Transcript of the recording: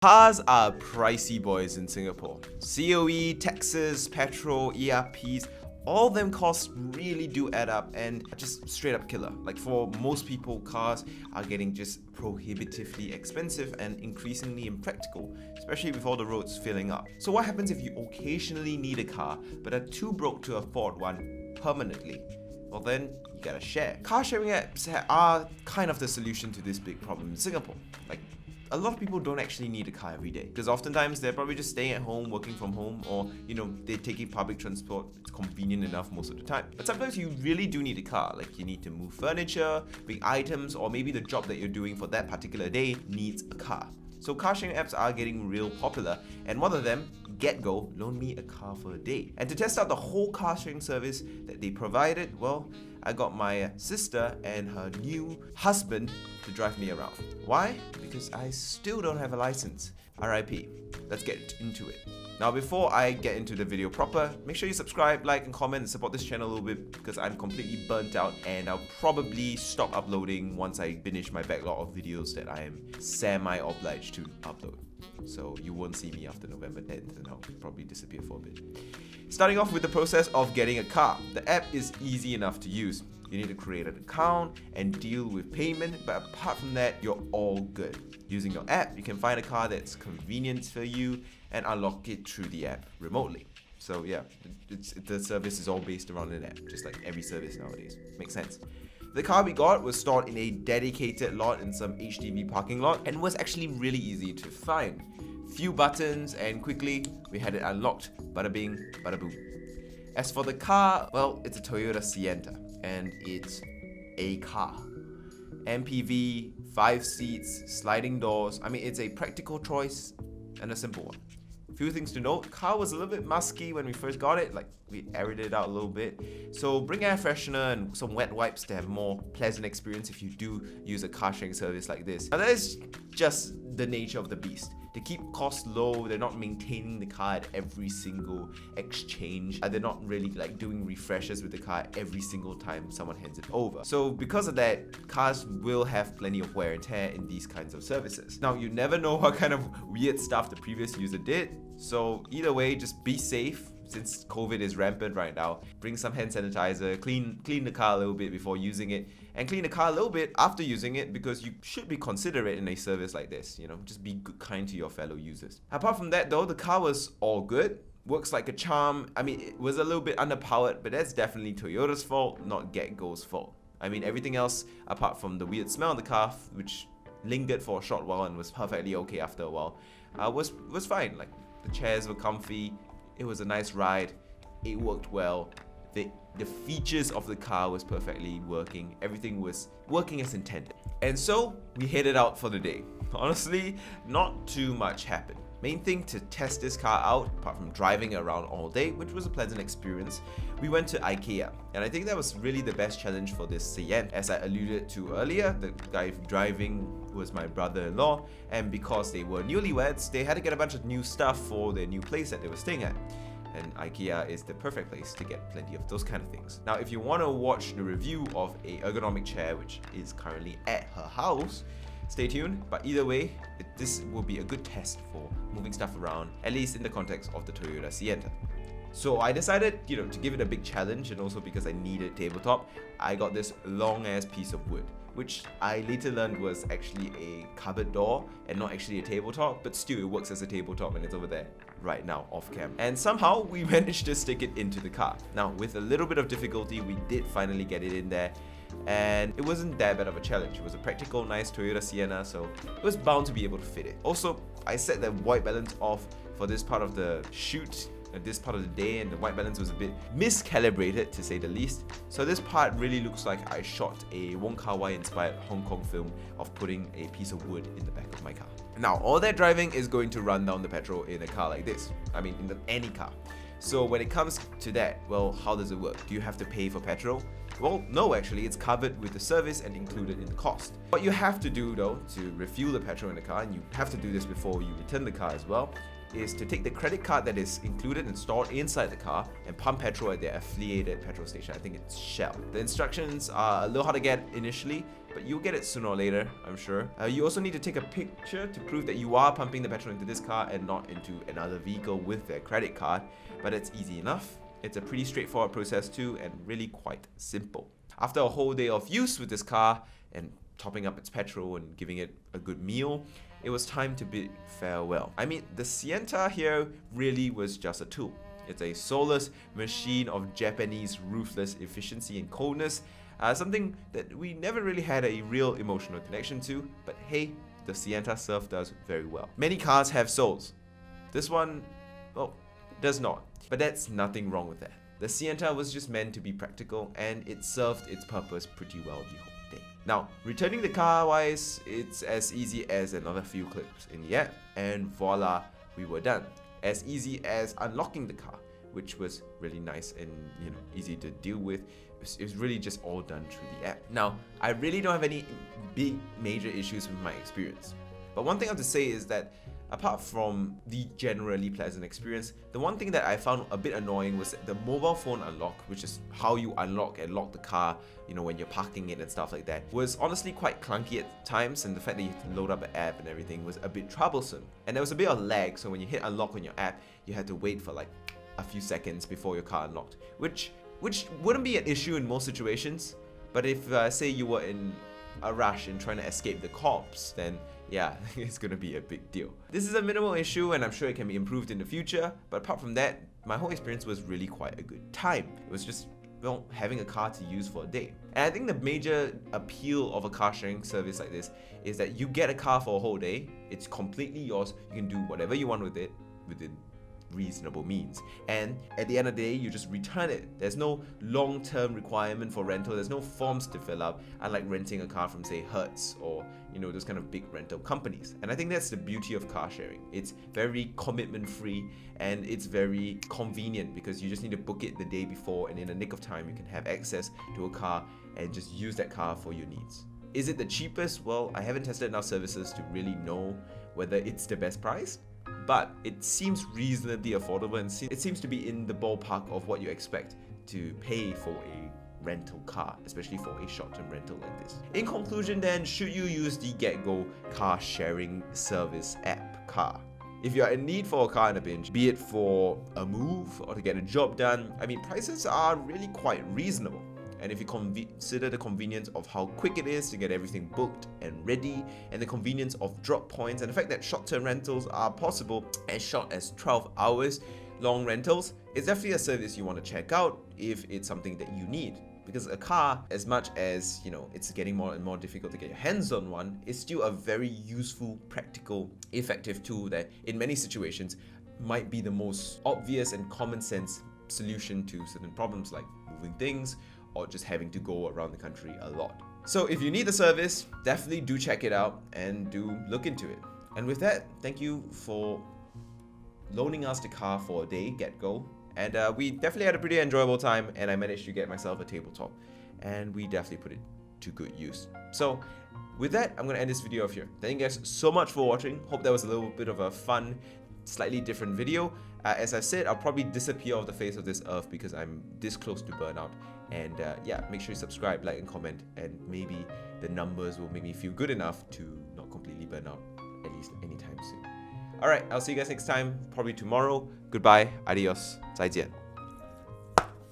Cars are pricey boys in Singapore. COE, taxes, petrol, ERPs, all of them costs really do add up and are just straight up killer. Like for most people, cars are getting just prohibitively expensive and increasingly impractical, especially with all the roads filling up. So what happens if you occasionally need a car but are too broke to afford one permanently? Well then, you gotta share. Car sharing apps are kind of the solution to this big problem in Singapore. Like, a lot of people don't actually need a car every day because oftentimes they're probably just staying at home, working from home, or they're taking public transport. It's convenient enough most of the time. But sometimes you really do need a car, like you need to move furniture, bring items, or maybe the job that you're doing for that particular day needs a car. So car sharing apps are getting real popular, and one of them, GetGo, loaned me a car for a day. And to test out the whole car sharing service that they provided, well, I got my sister and her new husband to drive me around. Why? Because I still don't have a license. RIP. Let's get into it. Now, before I get into the video proper, make sure you subscribe, like, and comment and support this channel a little bit because I'm completely burnt out and I'll probably stop uploading once I finish my backlog of videos that I am semi-obliged to upload. So you won't see me after November 10th and I'll probably disappear for a bit. Starting off with the process of getting a car. The app is easy enough to use. You need to create an account and deal with payment, but apart from that, you're all good. Using your app, you can find a car that's convenient for you and unlock it through the app remotely. So yeah, the service is all based around an app, just like every service nowadays. Makes sense. The car we got was stored in a dedicated lot in some HDB parking lot and was actually really easy to find. Few buttons and quickly we had it unlocked. Bada bing, bada boom. As for the car, well, it's a Toyota Sienna and it's a car. MPV, 5 seats, sliding doors. I mean, it's a practical choice and a simple one. Few things to note, the car was a little bit musky when we first got it, like we aired it out a little bit. So bring air freshener and some wet wipes to have more pleasant experience if you do use a car sharing service like this. Now that is just the nature of the beast. To keep costs low, they're not maintaining the car at every single exchange. They're not really like doing refreshes with the car every single time someone hands it over. So because of that, cars will have plenty of wear and tear in these kinds of services. Now, you never know what kind of weird stuff the previous user did. So either way, just be safe. Since COVID is rampant right now, bring some hand sanitizer, clean the car a little bit before using it, and clean the car a little bit after using it because you should be considerate in a service like this, just be kind to your fellow users. Apart from that though, the car was all good, works like a charm. I mean, it was a little bit underpowered, but that's definitely Toyota's fault, not GetGo's fault. I mean, everything else, apart from the weird smell of the car, which lingered for a short while and was perfectly okay after a while, was fine. Like, the chairs were comfy, it was a nice ride, it worked well, the features of the car was perfectly working, everything was working as intended. And so, we headed out for the day. Honestly, not too much happened. Main thing to test this car out, apart from driving around all day, which was a pleasant experience, we went to IKEA. And I think that was really the best challenge for this Sienna. As I alluded to earlier, the guy driving was my brother-in-law, and because they were newlyweds, they had to get a bunch of new stuff for their new place that they were staying at. And IKEA is the perfect place to get plenty of those kind of things. Now, if you want to watch the review of a ergonomic chair, which is currently at her house, stay tuned. But either way, this will be a good test for moving stuff around, at least in the context of the Toyota Sienna. So I decided, to give it a big challenge, and also because I needed tabletop, I got this long ass piece of wood, which I later learned was actually a cupboard door and not actually a tabletop, but still it works as a tabletop and it's over there right now off cam. And somehow we managed to stick it into the car. Now, with a little bit of difficulty, we did finally get it in there. And it wasn't that bad of a challenge. It was a practical, nice Toyota Sienna, so it was bound to be able to fit it. Also, I set the white balance off for this part of the shoot, this part of the day, and the white balance was a bit miscalibrated to say the least. So this part really looks like I shot a Wong Kar-wai inspired Hong Kong film of putting a piece of wood in the back of my car. Now, all that driving is going to run down the petrol in a car like this. I mean, in any car. So when it comes to that, well, how does it work? Do you have to pay for petrol? Well, no, actually, it's covered with the service and included in the cost. What you have to do though, to refuel the petrol in the car, and you have to do this before you return the car as well, is to take the credit card that is included and stored inside the car and pump petrol at their affiliated petrol station. I think it's Shell. The instructions are a little hard to get initially, but you'll get it sooner or later, I'm sure. You also need to take a picture to prove that you are pumping the petrol into this car and not into another vehicle with their credit card, but it's easy enough. It's a pretty straightforward process too, and really quite simple. After a whole day of use with this car and topping up its petrol and giving it a good meal, it was time to bid farewell. I mean, the Sienta here really was just a tool. It's a soulless machine of Japanese ruthless efficiency and coldness, something that we never really had a real emotional connection to, but hey, the Sienta served us very well. Many cars have souls. This one, well, does not. But that's nothing wrong with that. The Sienta was just meant to be practical, and it served its purpose pretty well the whole day. Now, returning the car wise, it's as easy as another few clicks in the app, and voila, we were done. As easy as unlocking the car, which was really nice and easy to deal with. It was really just all done through the app. Now, I really don't have any big major issues with my experience. But one thing I have to say is that apart from the generally pleasant experience, the one thing that I found a bit annoying was the mobile phone unlock, which is how you unlock and lock the car, when you're parking it and stuff like that, was honestly quite clunky at times, and the fact that you had to load up an app and everything was a bit troublesome. And there was a bit of lag, so when you hit unlock on your app, you had to wait for like a few seconds before your car unlocked, which wouldn't be an issue in most situations, but if say you were in a rush and trying to escape the cops, then yeah, it's gonna be a big deal. This is a minimal issue and I'm sure it can be improved in the future, but apart from that, my whole experience was really quite a good time. It was just, having a car to use for a day. And I think the major appeal of a car sharing service like this is that you get a car for a whole day, it's completely yours, you can do whatever you want with it within reasonable means, and at the end of the day you just return it. There's no long-term requirement for rental, there's no forms to fill up, unlike renting a car from say Hertz or those kind of big rental companies. And I think that's the beauty of car sharing. It's very commitment free and it's very convenient because you just need to book it the day before, and in the nick of time you can have access to a car and just use that car for your needs. Is it the cheapest? Well, I haven't tested enough services to really know whether it's the best price, but it seems reasonably affordable and it seems to be in the ballpark of what you expect to pay for a rental car, especially for a short-term rental like this. In conclusion then, should you use the GetGo car sharing service app car? If you are in need for a car in a pinch, be it for a move or to get a job done, I mean, prices are really quite reasonable. And if you consider the convenience of how quick it is to get everything booked and ready, and the convenience of drop points, and the fact that short-term rentals are possible as short as 12 hours long rentals, it's definitely a service you want to check out if it's something that you need. Because a car, as much as it's getting more and more difficult to get your hands on one, is still a very useful, practical, effective tool that in many situations might be the most obvious and common sense solution to certain problems like moving things or just having to go around the country a lot. So if you need the service, definitely do check it out and do look into it. And with that, thank you for loaning us the car for a day, GetGo. And we definitely had a pretty enjoyable time, and I managed to get myself a tabletop. And we definitely put it to good use. So with that, I'm gonna end this video off here. Thank you guys so much for watching. Hope that was a little bit of a fun, slightly different video. As I said, I'll probably disappear off the face of this earth because I'm this close to burnout. And yeah, make sure you subscribe, like, and comment, and maybe the numbers will make me feel good enough to not completely burn out, at least anytime soon. Alright, I'll see you guys next time, probably tomorrow. Goodbye, adios, 再见.